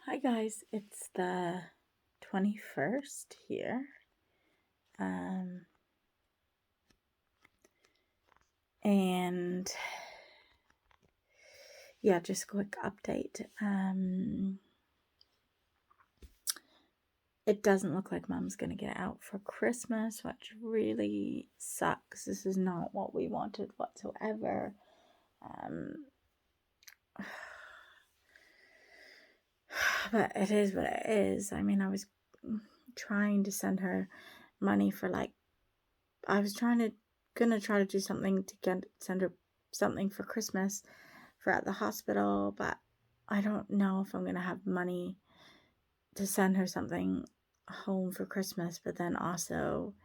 Hi guys, it's the 21st here. And yeah, just a quick update. It doesn't look like Mom's gonna get out for Christmas, which really sucks. This is not what we wanted whatsoever. But it is what it is. I mean, I was trying to send her money for I was gonna try to do something to send her something for Christmas for at the hospital, but I don't know if I'm gonna have money to send her something home for Christmas, but then also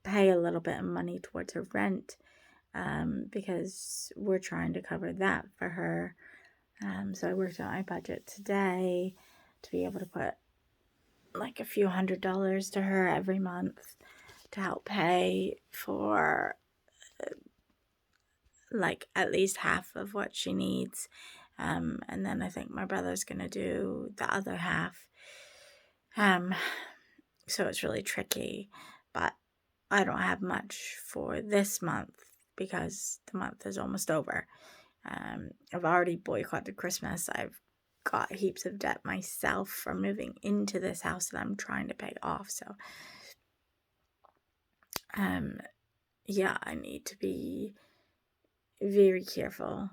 pay a little bit of money towards her rent, because we're trying to cover that for her. So I worked on my budget today to be able to put like a few $100s to her every month to help pay for like at least half of what she needs. And then I think my brother's going to do the other half. So it's really tricky, but I don't have much for this month because the month is almost over. I've already boycotted Christmas. I've got heaps of debt myself from moving into this house that I'm trying to pay off. So, yeah, I need to be very careful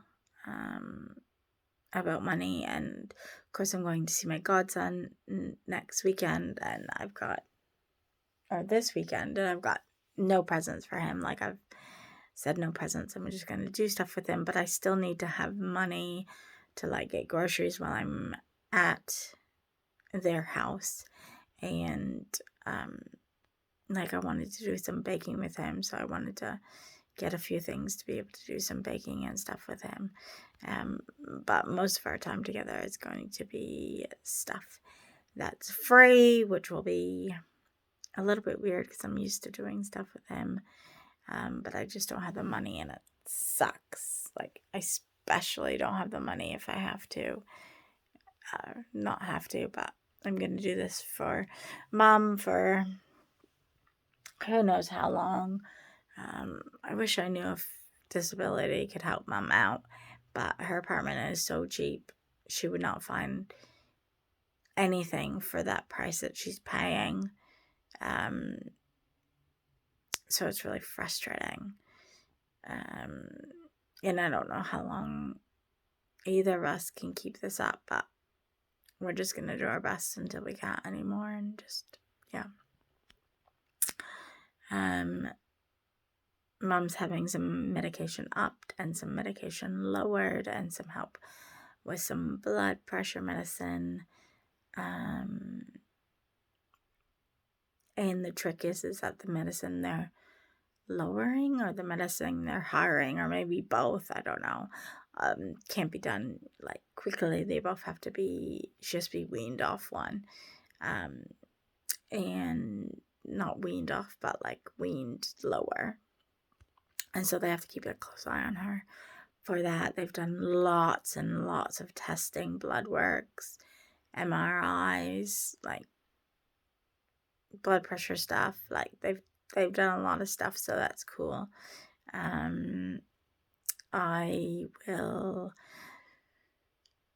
about money. And of course, I'm going to see my godson next weekend, and this weekend, and I've got no presents for him. Like I've said, no presents. I'm just going to do stuff with him, but I still need to have money to like get groceries while I'm at their house. And like I wanted to do some baking with him, so I wanted to get a few things to be able to do some baking and stuff with him. But most of our time together is going to be stuff that's free, which will be a little bit weird because I'm used to doing stuff with him. But I just don't have the money, and it sucks. Like, I especially don't have the money if I have to. Not have to, but I'm going to do this for Mom for who knows how long. I wish I knew if disability could help Mom out, but her apartment is so cheap, she would not find anything for that price that she's paying. So it's really frustrating. And I don't know how long either of us can keep this up, but we're just going to do our best until we can't anymore, and just, yeah. Mom's having some medication upped and some medication lowered and some help with some blood pressure medicine. And the trick is that the medicine they're lowering or the medicine they're hiring, or maybe both, I don't know, can't be done like quickly. They both have to just be weaned off one. And not weaned off, but like weaned lower. And so they have to keep a close eye on her for that. They've done lots and lots of testing, blood works, MRIs, like blood pressure stuff. Like they've done a lot of stuff, so that's cool. I will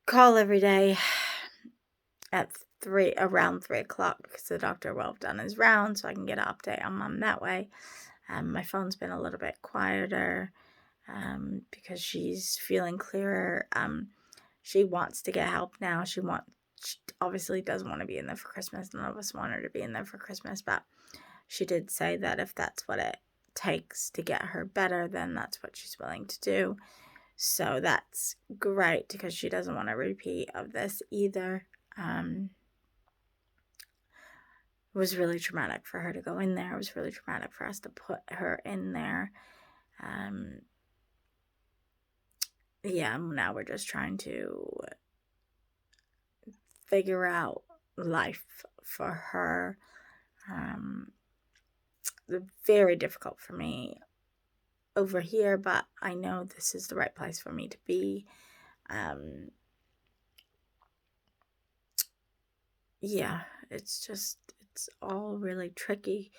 call every day at around 3:00 because the doctor will have done his round, so I can get an update on Mom that way. My phone's been a little bit quieter because she's feeling clearer. She wants to get help now. She obviously doesn't want to be in there for Christmas. None of us want her to be in there for Christmas, but she did say that if that's what it takes to get her better, then that's what she's willing to do. So that's great because she doesn't want a repeat of this either. It was really traumatic for her to go in there. It was really traumatic for us to put her in there. Yeah, now we're just trying to figure out life for her. Very difficult for me over here, but I know this is the right place for me to be. Yeah, it's all really tricky.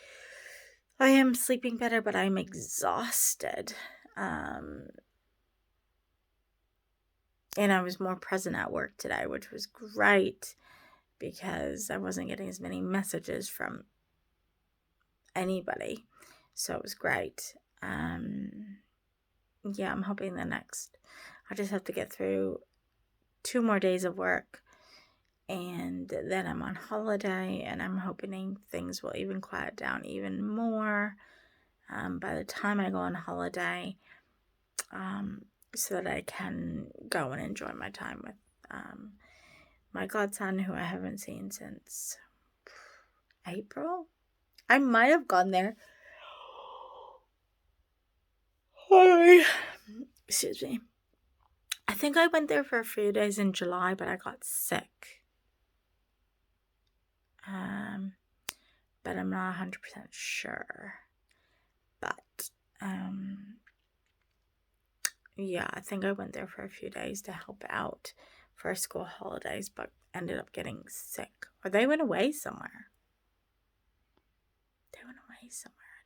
I am sleeping better, but I'm exhausted. And I was more present at work today, which was great because I wasn't getting as many messages from anybody. So it was great. Yeah, I'm hoping I just have to get through 2 more days of work, and then I'm on holiday, and I'm hoping things will even quiet down even more by the time I go on holiday, so that I can go and enjoy my time with my godson, who I haven't seen since April. I might have gone there. Sorry. Excuse me. I think I went there for a few days in July, but I got sick. But I'm not 100% sure. But, yeah, I think I went there for a few days to help out for school holidays, but ended up getting sick. Or they went away somewhere.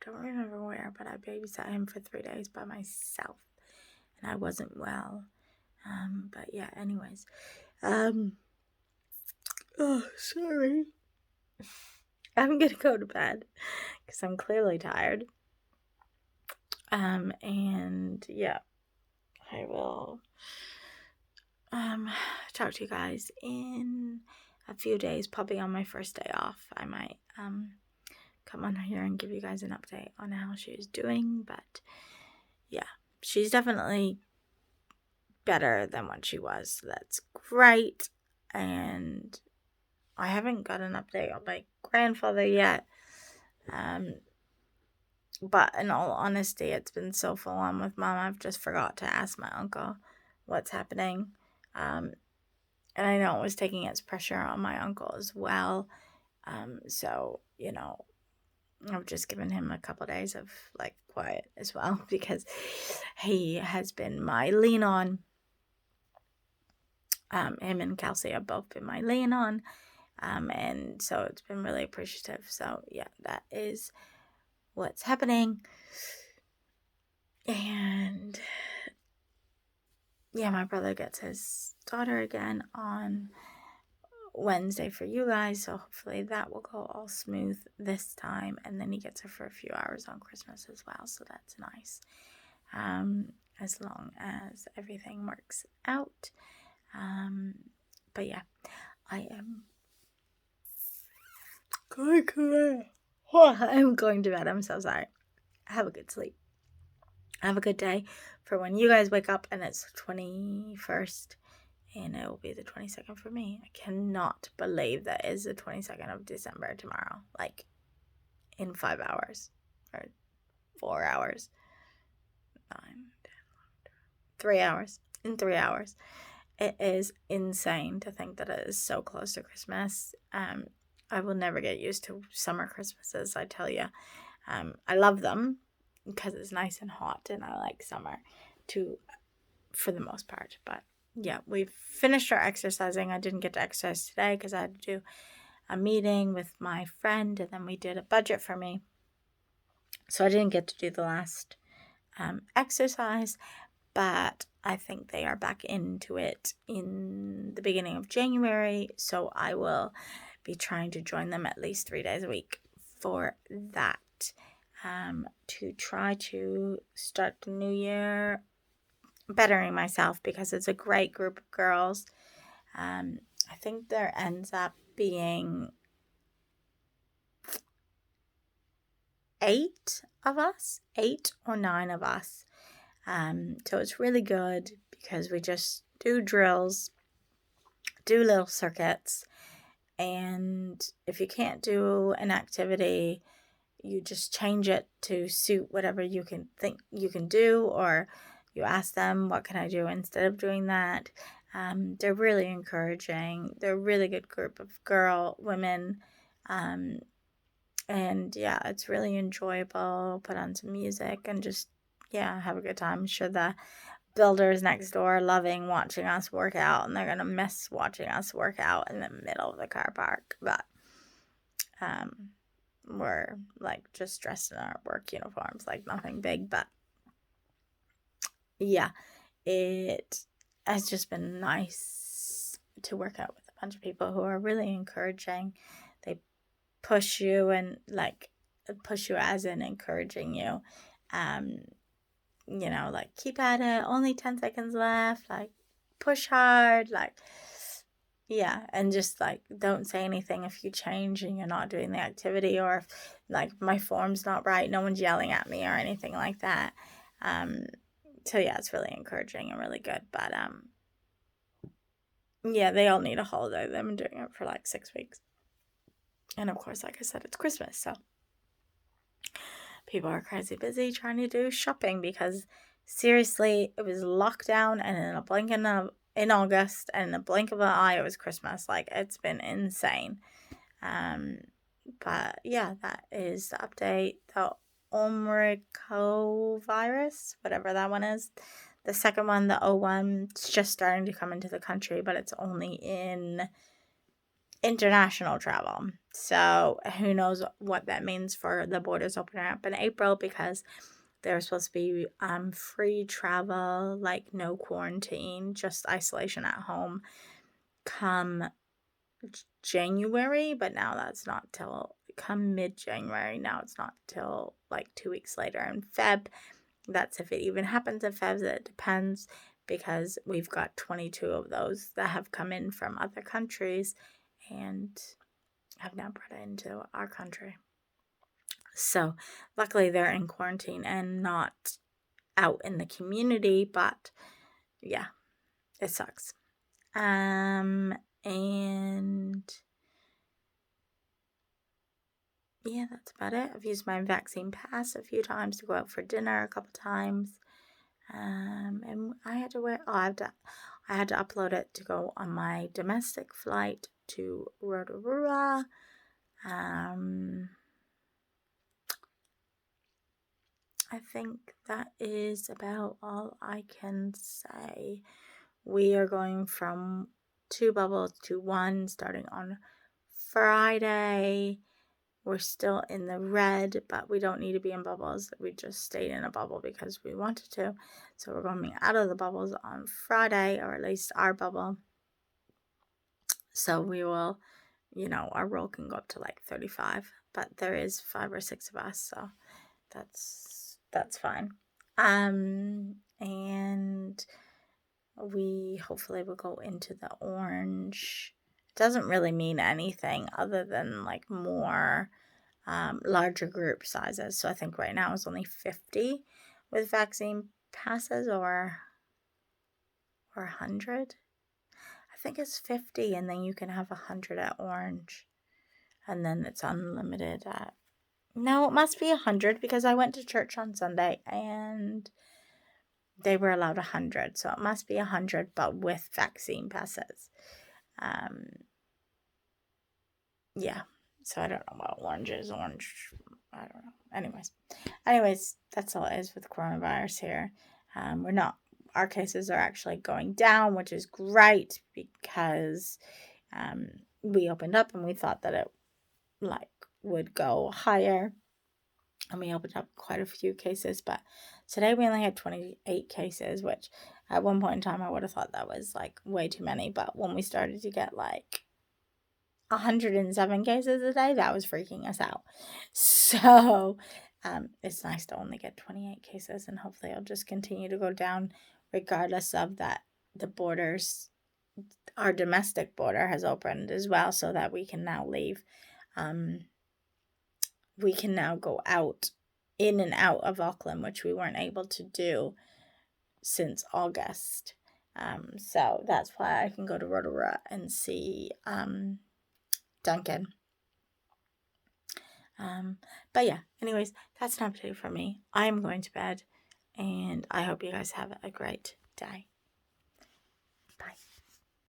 I don't remember where, but I babysat him for 3 days by myself, and I wasn't well. But yeah, anyways. Oh, sorry. I'm gonna go to bed because I'm clearly tired. And yeah, I will talk to you guys in a few days, probably on my first day off. I might come on here and give you guys an update on how she's doing, but yeah, she's definitely better than what she was, so that's great. And I haven't got an update on my grandfather yet, but in all honesty, it's been so full on with Mom, I've just forgot to ask my uncle what's happening. And I know it was taking its pressure on my uncle as well. So, I've just given him a couple days of quiet as well, because he has been my lean on. Him and Kelsey have both been my lean on. And so it's been really appreciative. So yeah, that is what's happening. And yeah, my brother gets his daughter again on Wednesday for you guys, so hopefully that will go all smooth this time. And then he gets her for a few hours on Christmas as well, so that's nice. As long as everything works out. But yeah, I am going to bed. I'm going to bed. I'm so sorry. Have a good sleep. Have a good day for when you guys wake up and it's the 21st, and it will be the 22nd for me. I cannot believe that is the 22nd of December tomorrow, in 5 hours or 4 hours, 9, 10, 3 hours, in 3 hours. It is insane to think that it is so close to Christmas. I will never get used to summer Christmases, I tell you. I love them because it's nice and hot, and I like summer too, for the most part. But yeah, we've finished our exercising. I didn't get to exercise today because I had to do a meeting with my friend, and then we did a budget for me. So I didn't get to do the last exercise, but I think they are back into it in the beginning of January. So I will be trying to join them at least 3 days a week for that, to try to start the new year bettering myself, because it's a great group of girls. I think there ends up being 8 or 9 of us. So it's really good because we just do drills, do little circuits, and if you can't do an activity, you just change it to suit whatever you can think you can do, or you ask them, what can I do instead of doing that? They're really encouraging. They're a really good group of women. And yeah, it's really enjoyable. Put on some music and just, have a good time. I'm sure the builders next door loving watching us work out, and they're going to miss watching us work out in the middle of the car park. But we're like just dressed in our work uniforms, like nothing big. But yeah, it has just been nice to work out with a bunch of people who are really encouraging. They push you, and like push you as in encouraging you. Like, keep at it, only 10 seconds left, like push hard, like, yeah. And just like, don't say anything if you change and you're not doing the activity, or if like my form's not right, no one's yelling at me or anything like that. So yeah, it's really encouraging and really good. But yeah, they all need a holiday. They've been doing it for like 6 weeks. And of course, like I said, it's Christmas, so people are crazy busy trying to do shopping, because seriously, it was lockdown, and in a blink in August, and in a blink of an eye, it was Christmas. Like, it's been insane. But yeah, that is the update. The Omicron virus, whatever that one is. The second one, the O1, it's just starting to come into the country, but it's only in international travel. So who knows what that means for the borders opening up in April, because there's supposed to be free travel, like no quarantine, just isolation at home come January, but now that's not till come mid-January. Now it's not till like 2 weeks later in Feb. That's if it even happens in Feb. It depends, because we've got 22 of those that have come in from other countries and have now brought it into our country. So luckily they're in quarantine and not out in the community, but yeah, it sucks. And yeah, that's about it. I've used my vaccine pass a few times to go out for dinner a couple times. And I had to I had to upload it to go on my domestic flight to Rotorua. I think that is about all I can say. We are going from 2 bubbles to 1 starting on Friday. We're still in the red, but we don't need to be in bubbles. We just stayed in a bubble because we wanted to. So we're going out of the bubbles on Friday, or at least our bubble. So we will, our roll can go up to like 35, but there is 5 or 6 of us, so that's fine. And we hopefully will go into the orange. It doesn't really mean anything other than like more larger group sizes. So I think right now it's only 50 with vaccine passes, or 100. I think it's 50, and then you can have 100 at orange, and then it's unlimited at... No, it must be 100, because I went to church on Sunday and they were allowed 100. So it must be 100, but with vaccine passes. Yeah. So I don't know what orange is. Orange, I don't know. Anyways, that's all it is with coronavirus here. Our cases are actually going down, which is great, because we opened up and we thought that it would go higher, and we opened up quite a few cases, but today we only had 28 cases, which at one point in time I would have thought that was like way too many. But when we started to get like 107 cases a day, that was freaking us out. So it's nice to only get 28 cases, and hopefully it'll just continue to go down regardless of that. The borders, our domestic border has opened as well, so that we can now leave. We can now go out, in and out of Auckland, which we weren't able to do since August. So that's why I can go to Rotorua and see Duncan. But yeah, anyways, that's an update for me. I'm going to bed, and I hope you guys have a great day.